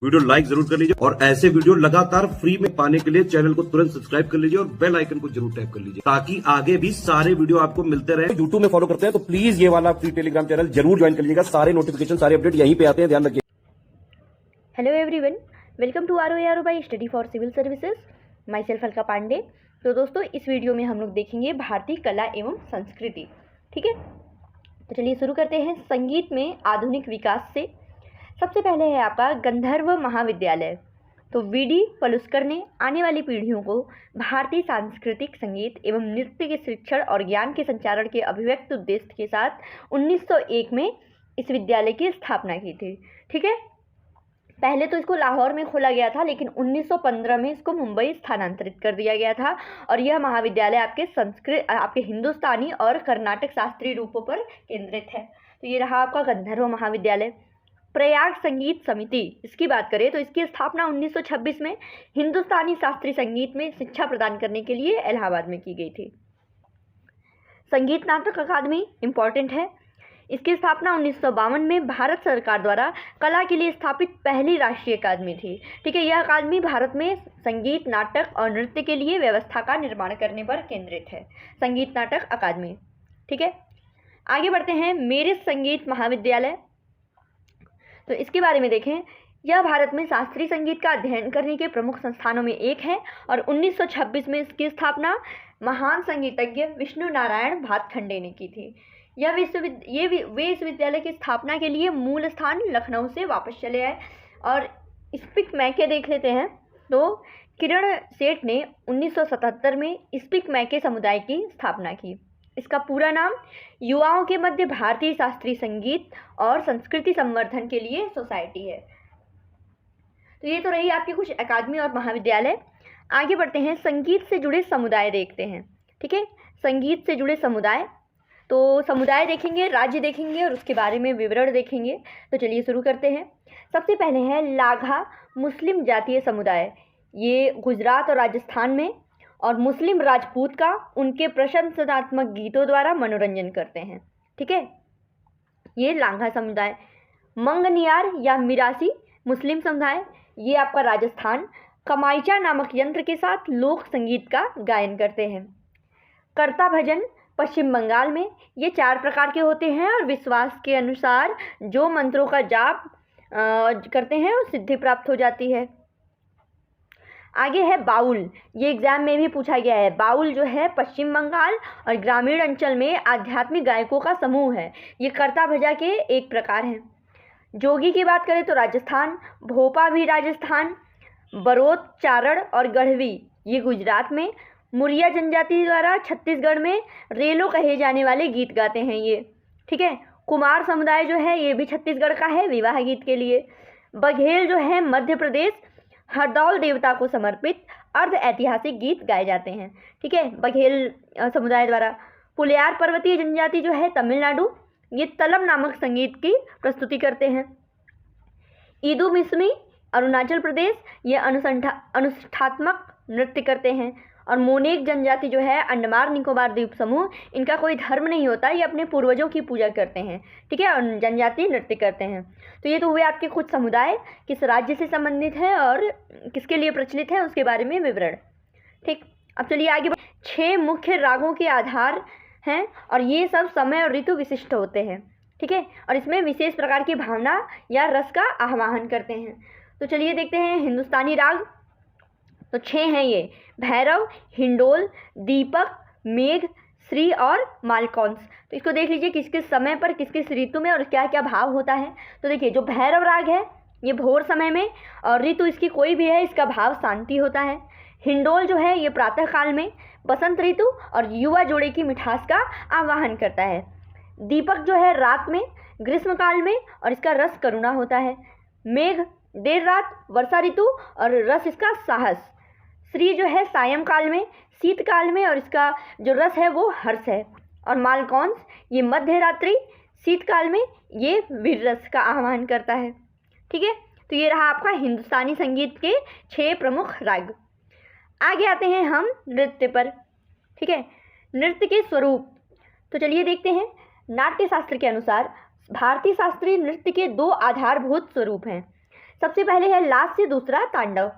Video like जरूर कर लीजिए और ऐसे वीडियो लगातार फ्री में पाने के लिए चैनल को तुरंत सब्सक्राइब कर लीजिए और बेल आइकन को जरूर टैप कर लीजिए ताकि आगे भी सारे वीडियो आपको मिलते रहे। यूट्यूब में फॉलो करते हैं तो प्लीज ये वाला फ्री टेलीग्राम चैनल जरूर ज्वाइन कर लीजिएगा। सारे नोटिफिकेशन सारे अपडेट यहीं पे आते हैं, ध्यान रखिए। Hello everyone, welcome to ROARO by study for civil services. Myself Alka Pandey. तो दोस्तों, इस वीडियो में हम लोग देखेंगे भारतीय कला एवं संस्कृति। ठीक है, तो चलिए शुरू करते हैं। संगीत में आधुनिक विकास से सबसे पहले है आपका गंधर्व महाविद्यालय। तो वीडी पलुस्कर ने आने वाली पीढ़ियों को भारतीय सांस्कृतिक संगीत एवं नृत्य के शिक्षण और ज्ञान के संचारण के अभिव्यक्त उद्देश्य के साथ 1901 में इस विद्यालय की स्थापना की थी। ठीक है, पहले तो इसको लाहौर में खोला गया था, लेकिन 1915 में इसको मुंबई स्थानांतरित कर दिया गया था। और यह महाविद्यालय आपके हिंदुस्तानी और कर्नाटक शास्त्रीय रूपों पर केंद्रित है। तो ये रहा आपका गंधर्व महाविद्यालय। प्रयाग संगीत समिति, इसकी बात करें तो इसकी स्थापना 1926 में हिंदुस्तानी शास्त्रीय संगीत में शिक्षा प्रदान करने के लिए इलाहाबाद में की गई थी। संगीत नाटक अकादमी इम्पॉर्टेंट है। इसकी स्थापना 1952 में भारत सरकार द्वारा कला के लिए स्थापित पहली राष्ट्रीय अकादमी थी। ठीक है, यह अकादमी भारत में संगीत, नाटक और नृत्य के लिए व्यवस्था का निर्माण करने पर केंद्रित है। संगीत नाटक अकादमी। ठीक है, आगे बढ़ते हैं। मेरिट संगीत महाविद्यालय, तो इसके बारे में देखें। यह भारत में शास्त्रीय संगीत का अध्ययन करने के प्रमुख संस्थानों में एक है और 1926 में इसकी स्थापना महान संगीतज्ञ विष्णु नारायण भातखंडे ने की थी। वे इस विद्यालय की स्थापना के लिए मूल स्थान लखनऊ से वापस चले आए। और स्पीक मैके देख लेते हैं। तो किरण सेठ ने 1977 में स्पीक मैके समुदाय की स्थापना की। इसका पूरा नाम युवाओं के मध्य भारतीय शास्त्रीय संगीत और संस्कृति संवर्धन के लिए सोसाइटी है। तो ये तो रही आपकी कुछ अकादमी और महाविद्यालय। आगे बढ़ते हैं। संगीत से जुड़े समुदाय देखते हैं। ठीक है, संगीत से जुड़े समुदाय, तो समुदाय देखेंगे, राज्य देखेंगे और उसके बारे में विवरण देखेंगे। तो चलिए शुरू करते हैं। सबसे पहले है लाघा मुस्लिम जातीय समुदाय। ये गुजरात और राजस्थान में और मुस्लिम राजपूत का उनके प्रशंसनात्मक गीतों द्वारा मनोरंजन करते हैं। ठीक है, ये लांघा समुदाय। मंगनियार या मिरासी मुस्लिम समुदाय, ये आपका राजस्थान कमाईचा नामक यंत्र के साथ लोक संगीत का गायन करते हैं। कर्ता भजन पश्चिम बंगाल में, ये 4 प्रकार के होते हैं और विश्वास के अनुसार जो मंत्रों का जाप करते हैं वो सिद्धि प्राप्त हो जाती है। आगे है बाउल। ये एग्जाम में भी पूछा गया है। बाउल जो है पश्चिम बंगाल और ग्रामीण अंचल में आध्यात्मिक गायकों का समूह है। ये कर्ता भजा के एक प्रकार हैं। जोगी की बात करें तो राजस्थान, भोपा भी राजस्थान, बरोत, चारण और गढ़वी ये गुजरात में, मुरिया जनजाति द्वारा छत्तीसगढ़ में रेलो कहे जाने वाले गीत गाते हैं ये। ठीक है, कुमार समुदाय जो है ये भी छत्तीसगढ़ का है विवाह गीत के लिए। बघेल जो है मध्य प्रदेश, हरदौल देवता को समर्पित अर्ध ऐतिहासिक गीत गाए जाते हैं। ठीक है, बघेल समुदाय द्वारा। पुलियार पर्वतीय जनजाति जो है तमिलनाडु, ये तलम नामक संगीत की प्रस्तुति करते हैं। ईदू मिसमी अरुणाचल प्रदेश, ये अनुष्ठात्मक नृत्य करते हैं। और मोनेक जनजाति जो है अंडमान निकोबार द्वीप समूह, इनका कोई धर्म नहीं होता, ये अपने पूर्वजों की पूजा करते हैं। ठीक है, और जनजाति नृत्य करते हैं। तो ये तो हुए आपके कुछ समुदाय, किस राज्य से संबंधित है और किसके लिए प्रचलित है उसके बारे में विवरण। ठीक, अब चलिए आगे। 6 मुख्य रागों के आधार हैं और ये सब समय और ऋतु विशिष्ट होते हैं। ठीक है, और इसमें विशेष प्रकार की भावना या रस का आह्वान करते हैं। तो चलिए देखते हैं हिंदुस्तानी राग। तो 6 हैं ये: भैरव, हिंडोल, दीपक, मेघ, श्री और मालकौंस। तो इसको देख लीजिए किस किस समय पर, किस किस ऋतु में और क्या क्या भाव होता है। तो देखिए, जो भैरव राग है ये भोर समय में और ऋतु इसकी कोई भी है, इसका भाव शांति होता है। हिंडोल जो है ये प्रातः काल में, बसंत ऋतु और युवा जोड़े की मिठास का आवाहन करता है। दीपक जो है रात में, ग्रीष्म काल में और इसका रस करुणा होता है। मेघ देर रात, वर्षा ऋतु और रस इसका साहस। श्री जो है सायंकाल में, शीतकाल में और इसका जो रस है वो हर्ष है। और मालकौंस ये मध्य रात्रि, शीतकाल में ये वीर रस का आह्वान करता है। ठीक है, तो ये रहा आपका हिंदुस्तानी संगीत के 6 प्रमुख राग। आगे आते हैं हम नृत्य पर। ठीक है, नृत्य के स्वरूप, तो चलिए देखते हैं। नाट्य शास्त्र के अनुसार भारतीय शास्त्रीय नृत्य के 2 आधारभूत स्वरूप हैं। सबसे पहले है लास्य, दूसरा तांडव।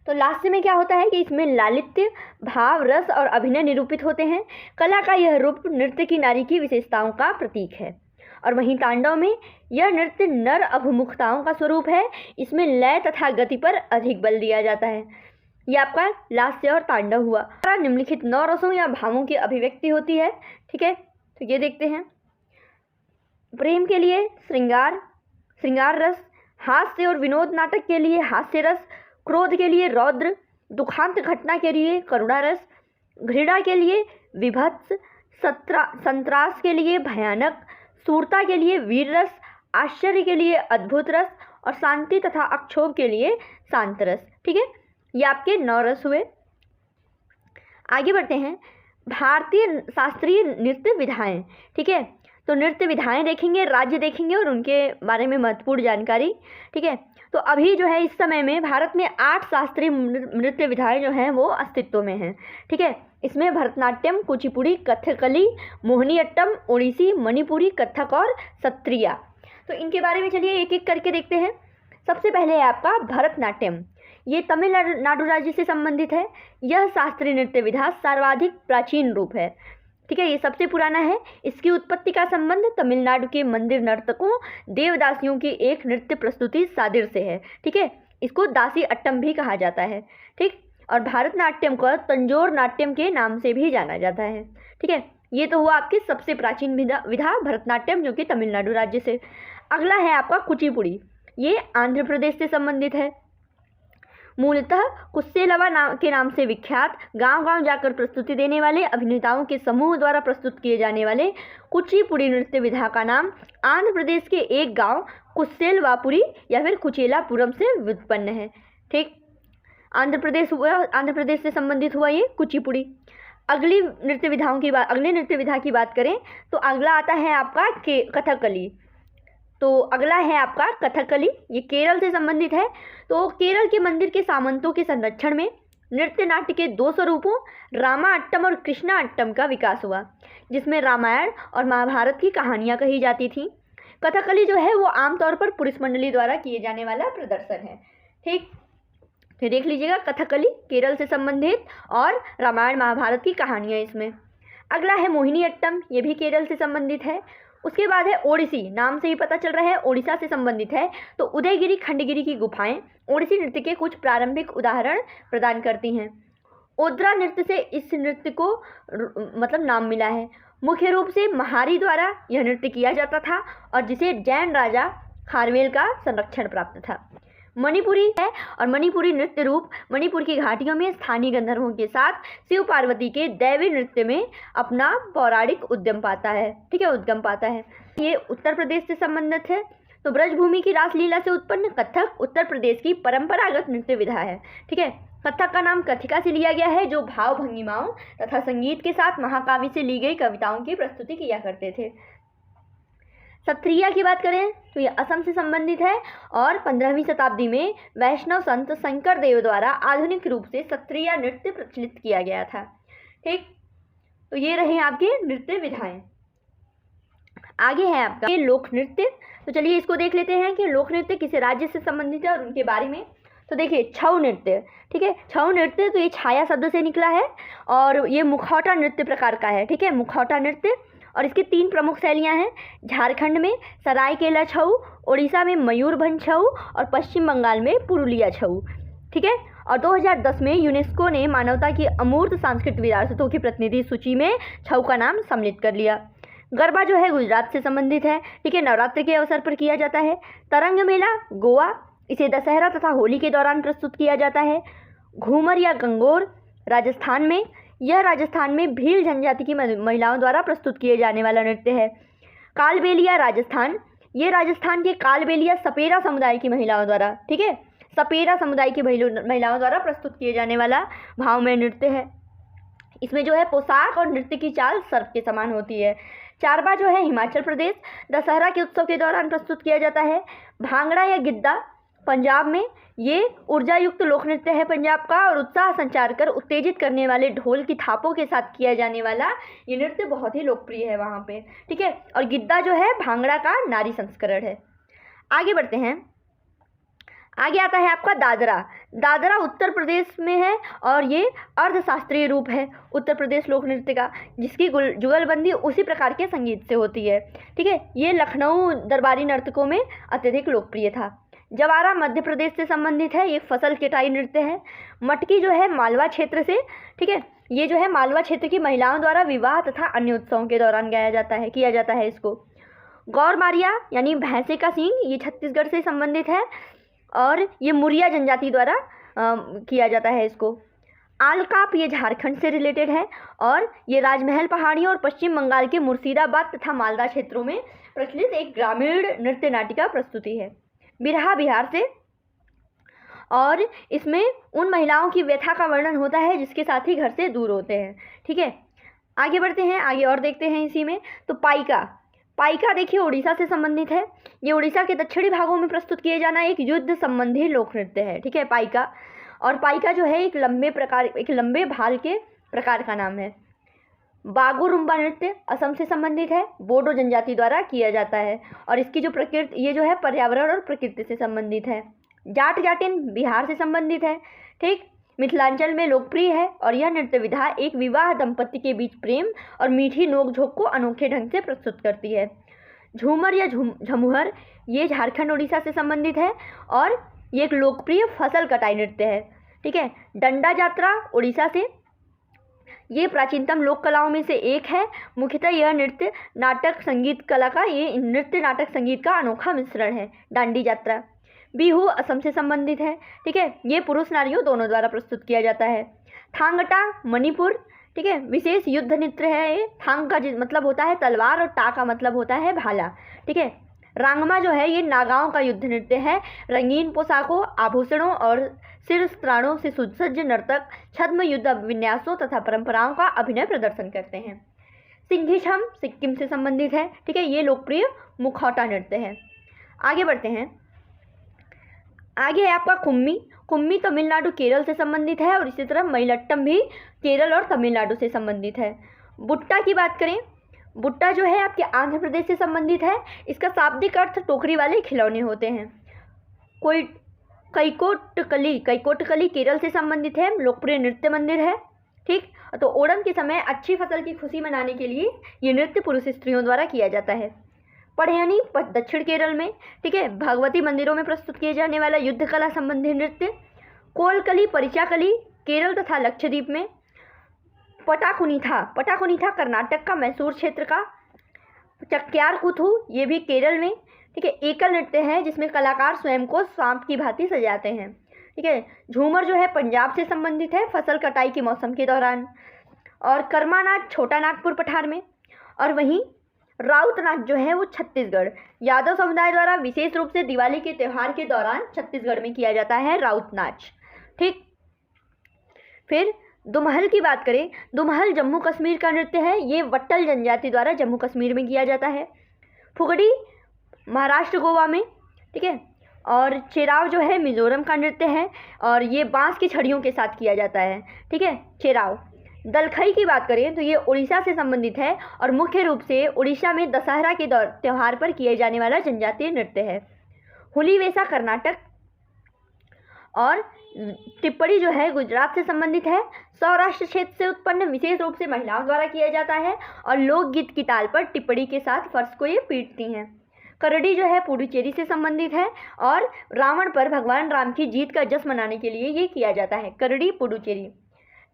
तो लास्य में क्या होता है कि इसमें लालित्य, भाव, रस और अभिनय निरूपित होते हैं। कला का यह रूप नृत्य की नारी की विशेषताओं का प्रतीक है। और वहीं तांडव में यह नृत्य नर अभिमुखताओं का स्वरूप है। इसमें लय तथा गति पर अधिक बल दिया जाता है। यह आपका लास्य और तांडव हुआ। निम्नलिखित 9 रसों या भावों की अभिव्यक्ति होती है। ठीक है, तो ये देखते हैं। प्रेम के लिए श्रृंगार रस, हास्य और विनोद नाटक के लिए हास्य रस, क्रोध के लिए रौद्र, दुखांत घटना के लिए करुणा रस, घृणा के लिए विभत्स, संत्रास के लिए भयानक, सूरता के लिए वीर रस, आश्चर्य के लिए अद्भुत रस और शांति तथा अक्षोभ के लिए शांत रस। ठीक है, ये आपके 9 रस हुए। आगे बढ़ते हैं। भारतीय शास्त्रीय नृत्य विधाएं। ठीक है, तो नृत्य विधाएं देखेंगे, राज्य देखेंगे और उनके बारे में महत्वपूर्ण जानकारी। ठीक है, तो अभी जो है इस समय में भारत में 8 शास्त्रीय नृत्य विधाएं जो हैं वो अस्तित्व में हैं। ठीक है, इसमें भरतनाट्यम, कुचिपुड़ी, कथकली, मोहिनीअट्टम, ओडिसी, मणिपुरी, कथक और सत्रिया। तो इनके बारे में चलिए एक एक करके देखते हैं। सबसे पहले है आपका भरतनाट्यम। ये तमिलनाडु राज्य से संबंधित है। यह शास्त्रीय नृत्य विधा सर्वाधिक प्राचीन रूप है। ठीक है, ये सबसे पुराना है। इसकी उत्पत्ति का संबंध तमिलनाडु के मंदिर नर्तकों देवदासियों की एक नृत्य प्रस्तुति सादिर से है। ठीक है, इसको दासी अट्टम भी कहा जाता है। ठीक, और भारतनाट्यम को तंजोर नाट्यम के नाम से भी जाना जाता है। ठीक है, ये तो हुआ आपकी सबसे प्राचीन विधा भरतनाट्यम, जो कि तमिलनाडु राज्य से। अगला है आपका कुचिपुड़ी। ये आंध्र प्रदेश से संबंधित है। मूलतः कुस्सेलवा के नाम से विख्यात, गांव-गांव जाकर प्रस्तुति देने वाले अभिनेताओं के समूह द्वारा प्रस्तुत किए जाने वाले कुचिपुड़ी नृत्य विधा का नाम आंध्र प्रदेश के एक गांव कुस्सेलवापुरी या फिर कुचेलापुरम से व्युत्पन्न है। ठीक, आंध्र प्रदेश से संबंधित हुआ ये कुचिपुड़ी। अगले नृत्य विधा की बात करें तो अगला आता है आपका कथकली। तो अगला है आपका कथकली। ये केरल से संबंधित है। तो केरल के मंदिर के सामंतों के संरक्षण में नृत्य नाट्य के 2 स्वरूपों रामाअट्टम और कृष्णाअट्टम का विकास हुआ, जिसमें रामायण और महाभारत की कहानियाँ कही जाती थीं। कथकली जो है वो आमतौर पर पुरुष मंडली द्वारा किए जाने वाला प्रदर्शन है। ठीक, फिर देख लीजिएगा, कथकली केरल से संबंधित और रामायण महाभारत की कहानियाँ इसमें। अगला है मोहिनीअट्टम। ये भी केरल से संबंधित है। उसके बाद है ओडिसी। नाम से ही पता चल रहा है ओडिशा से संबंधित है। तो उदयगिरी, खंडगिरी की गुफाएं ओडिसी नृत्य के कुछ प्रारंभिक उदाहरण प्रदान करती हैं। ओद्रा नृत्य से इस नृत्य को मतलब नाम मिला है। मुख्य रूप से महारी द्वारा यह नृत्य किया जाता था और जिसे जैन राजा खारवेल का संरक्षण प्राप्त था। मणिपुरी है और मणिपुरी नृत्य रूप मणिपुर की घाटियों में स्थानीय गंधर्वों के साथ शिव पार्वती के दैवी नृत्य में अपना पौराणिक उद्गम पाता है। ये उत्तर प्रदेश से संबंधित है। तो ब्रजभूमि की रासलीला से उत्पन्न कथक उत्तर प्रदेश की परंपरागत नृत्य विधा है। ठीक है, कथक का नाम कथिका से लिया गया है, जो भाव भंगिमाओं तथा संगीत के साथ महाकाव्य से ली गई कविताओं की प्रस्तुति किया करते थे। सत्रिया की बात करें तो ये असम से संबंधित है और 15वीं शताब्दी में वैष्णव संत शंकर देव द्वारा आधुनिक रूप से सत्रिया नृत्य प्रचलित किया गया था। ठीक, तो ये रहे आपके नृत्य विधाएं। आगे है आपका ये लोक नृत्य। तो चलिए इसको देख लेते हैं कि लोक नृत्य किस राज्य से संबंधित है और उनके बारे में। तो देखिए, छऊ नृत्य। ठीक है, छऊ नृत्य तो ये छाया शब्द से निकला है और ये मुखौटा नृत्य प्रकार का है। ठीक है, मुखौटा नृत्य, और इसकी 3 प्रमुख शैलियाँ हैं। झारखंड में सरायकेला छऊ, ओडिशा में मयूरभंज छऊ और पश्चिम बंगाल में पुरुलिया छऊ। ठीक है, और 2010 में यूनेस्को ने मानवता की अमूर्त सांस्कृतिक विरासतों की प्रतिनिधि सूची में छऊ का नाम सम्मिलित कर लिया। गरबा जो है गुजरात से संबंधित है। ठीक है, नवरात्रि के अवसर पर किया जाता है। तरंग मेला गोवा, इसे दशहरा तथा होली के दौरान प्रस्तुत किया जाता है। घूमर या गंगोर राजस्थान में, यह राजस्थान में भील जनजाति की महिलाओं द्वारा प्रस्तुत किए जाने वाला नृत्य है। कालबेलिया राजस्थान, ये राजस्थान के कालबेलिया सपेरा समुदाय की महिलाओं द्वारा, ठीक है, सपेरा समुदाय की महिलाओं द्वारा प्रस्तुत किए जाने वाला भावमय नृत्य है। इसमें जो है पोशाक और नृत्य की चाल सर्प के समान होती है। चारबा जो है हिमाचल प्रदेश, दशहरा के उत्सव के दौरान प्रस्तुत किया जाता है। भांगड़ा या गिद्दा पंजाब में, ये ऊर्जा युक्त लोक नृत्य है पंजाब का और उत्साह संचार कर उत्तेजित करने वाले ढोल की थापों के साथ किया जाने वाला ये नृत्य बहुत ही लोकप्रिय है वहाँ पे। ठीक है, और गिद्दा जो है भांगड़ा का नारी संस्करण है। आगे बढ़ते हैं। आगे आता है आपका दादरा। दादरा उत्तर प्रदेश में है और ये अर्धशास्त्रीय रूप है उत्तर प्रदेश लोक नृत्य का, जिसकी जुगलबंदी उसी प्रकार के संगीत से होती है। ठीक है, ये लखनऊ दरबारी नर्तकों में अत्यधिक लोकप्रिय था। जवारा मध्य प्रदेश से संबंधित है, ये फसल कटाई नृत्य है। मटकी जो है मालवा क्षेत्र से, ठीक है, ये जो है मालवा क्षेत्र की महिलाओं द्वारा विवाह तथा अन्य उत्सवों के दौरान किया जाता है इसको। गौर मारिया यानी भैंसे का सींग, ये छत्तीसगढ़ से संबंधित है और ये मुरिया जनजाति द्वारा किया जाता है इसको। आलकाप ये झारखंड से रिलेटेड है और ये राजमहल पहाड़ियों और पश्चिम बंगाल के मुर्शिदाबाद तथा मालदा क्षेत्रों में प्रचलित एक ग्रामीण नृत्य नाटिका प्रस्तुति है। बिरहा बिहार से, और इसमें उन महिलाओं की व्यथा का वर्णन होता है जिसके साथ ही घर से दूर होते हैं। ठीक है, आगे बढ़ते हैं, आगे और देखते हैं इसी में। तो पाइका देखिए उड़ीसा से संबंधित है। ये उड़ीसा के दक्षिणी भागों में प्रस्तुत किए जाना एक युद्ध संबंधी लोक नृत्य है। ठीक है, पाइका, और पाइका जो है एक लंबे भाल के प्रकार का नाम है। बागुरुम्बा नृत्य असम से संबंधित है, बोडो जनजाति द्वारा किया जाता है और इसकी जो प्रकृति, ये जो है पर्यावरण और प्रकृति से संबंधित है। जाट जाटिन बिहार से संबंधित है। ठीक, मिथिलांचल में लोकप्रिय है और यह नृत्य विधा एक विवाह दंपति के बीच प्रेम और मीठी नोकझोंक को अनोखे ढंग से प्रस्तुत करती है। झूमर या झमुहर ये झारखंड उड़ीसा से संबंधित है और ये एक लोकप्रिय फसल कटाई नृत्य है। ठीक है, डंडा जात्रा उड़ीसा से, ये प्राचीनतम लोक कलाओं में से एक है। मुख्यतः यह नृत्य नाटक संगीत कला का, ये नृत्य नाटक संगीत का अनोखा मिश्रण है। डांडी यात्रा बिहू असम से संबंधित है। ठीक है, ये पुरुष नारियों दोनों द्वारा प्रस्तुत किया जाता है। थांगटा मणिपुर, ठीक है, विशेष युद्ध नृत्य है ये। थांग का मतलब होता है तलवार और टा का मतलब होता है भाला। ठीक है, रांगमा जो है ये नागाओं का युद्ध नृत्य है। रंगीन पोशाकों, आभूषणों और शिरस्त्राणों से सुसज्ज नर्तक छद्म युद्ध विन्यासों तथा परंपराओं का अभिनय प्रदर्शन करते हैं। सिंघीछम सिक्किम से संबंधित है। ठीक है, ये लोकप्रिय मुखौटा नृत्य है। आगे बढ़ते हैं, आगे है आपका कुम्मी तमिलनाडु केरल से संबंधित है और इसी तरह मयिलट्टम भी केरल और तमिलनाडु से संबंधित है। बुट्टा की बात करें, बुट्टा जो है आपके आंध्र प्रदेश से संबंधित है। इसका शाब्दिक अर्थ टोकरी वाले खिलौने होते हैं। कैकोटकली केरल से संबंधित है, लोकप्रिय नृत्य मंदिर है। ठीक, तो ओणम के समय अच्छी फसल की खुशी मनाने के लिए ये नृत्य पुरुष स्त्रियों द्वारा किया जाता है। पढ़यानी दक्षिण केरल में, ठीक है, भगवती मंदिरों में प्रस्तुत किए जाने वाला युद्ध कला संबंधी नृत्य। कोलकली परिचाकली केरल तथा लक्षद्वीप में। पटाकुनीथा कर्नाटक का मैसूर क्षेत्र का। चक्यार कुथू ये भी केरल में। ठीक है, एकल नृत्य है जिसमें कलाकार स्वयं को सांप की भांति सजाते हैं। ठीक है, झूमर जो है पंजाब से संबंधित है, फसल कटाई के मौसम के दौरान। और कर्मा नाच छोटा नागपुर पठार में। और वहीं राउत नाच जो है वो छत्तीसगढ़, यादव समुदाय द्वारा विशेष रूप से दिवाली के त्यौहार के दौरान छत्तीसगढ़ में किया जाता है राउत नाच। ठीक, फिर दुमहल की बात करें, दुमहल जम्मू कश्मीर का नृत्य है। ये वट्टल जनजाति द्वारा जम्मू कश्मीर में किया जाता है। फुगड़ी महाराष्ट्र गोवा में। ठीक है, और चेराव जो है मिजोरम का नृत्य है और ये बांस की छड़ियों के साथ किया जाता है। ठीक है, चेराव। दलखई की बात करें तो ये उड़ीसा से संबंधित है और मुख्य रूप से उड़ीसा में दशहरा के त्यौहार पर किए जाने वाला जनजातीय नृत्य है। हुली वेसा कर्नाटक और टिप्पणी जो है गुजरात से संबंधित है। सौराष्ट्र क्षेत्र से उत्पन्न विशेष रूप से महिलाओं द्वारा किया जाता है और लोकगीत की ताल पर टिप्पणी के साथ फर्श को ये पीटती हैं। करड़ी जो है पुडुचेरी से संबंधित है और रावण पर भगवान राम की जीत का जश्न मनाने के लिए ये किया जाता है। करड़ी पुडुचेरी।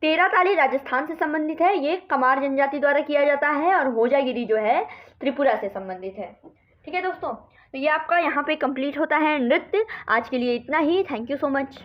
तेरा ताली राजस्थान से संबंधित है, ये कमार जनजाति द्वारा किया जाता है। और होजागिरी जो है त्रिपुरा से संबंधित है। ठीक है दोस्तों, तो ये आपका यहाँ पे कंप्लीट होता है नृत्य। आज के लिए इतना ही। Thank you so much.